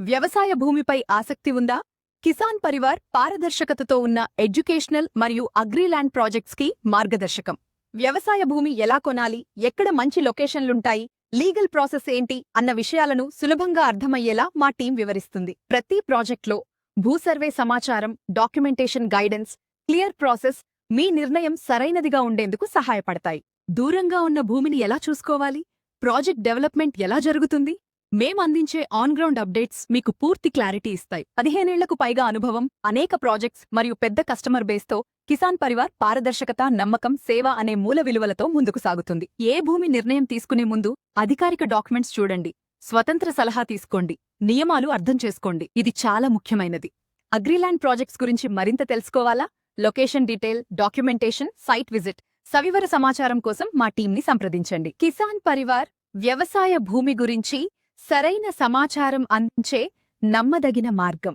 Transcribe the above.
వ్యవసాయ భూమిపై ఆసక్తి ఉందా? కిసాన్ పరివార్ పారదర్శకతతో ఉన్న ఎడ్యుకేషనల్ మరియు అగ్రిల్యాండ్ ప్రాజెక్ట్స్కి మార్గదర్శకం. వ్యవసాయ భూమి ఎలా కొనాలి, ఎక్కడ మంచి లొకేషన్లుంటాయి, లీగల్ ప్రాసెస్ ఏంటి అన్న విషయాలను సులభంగా అర్థమయ్యేలా మా టీం వివరిస్తుంది. ప్రతి ప్రాజెక్ట్లో భూసర్వే సమాచారం, డాక్యుమెంటేషన్ గైడెన్స్, క్లియర్ ప్రాసెస్ మీ నిర్ణయం సరైనదిగా ఉండేందుకు సహాయపడతాయి. దూరంగా ఉన్న భూమిని ఎలా చూసుకోవాలి, ప్రాజెక్ట్ డెవలప్మెంట్ ఎలా జరుగుతుంది, మేమందించే ఆన్-గ్రౌండ్ అప్డేట్స్ మీకు పూర్తి క్లారిటీ ఇస్తాయి. 15 ఏళ్లకు పైగా అనుభవం, అనేక ప్రాజెక్ట్స్ మరియు పెద్ద కస్టమర్ బేస్తో కిసాన్ పరివార్ పారదర్శకత, నమ్మకం, సేవ అనే మూల విలువలతో ముందుకు సాగుతుంది. ఏ భూమి నిర్ణయం తీసుకునే ముందు అధికారిక డాక్యుమెంట్స్ చూడండి, స్వతంత్ర సలహా తీసుకోండి, నియమాలు అర్థం చేసుకోండి. ఇది చాలా ముఖ్యమైనది. అగ్రిల్యాండ్ ప్రాజెక్ట్స్ గురించి మరింత తెలుసుకోవాలా? Location detail, documentation, site visit, సవివర సమాచారం కోసం మా టీంని సంప్రదించండి. కిసాన్ పరివార్ వ్యవసాయ భూమి గురించి సరైన సమాచారం అందించే నమ్మదగిన మార్గం.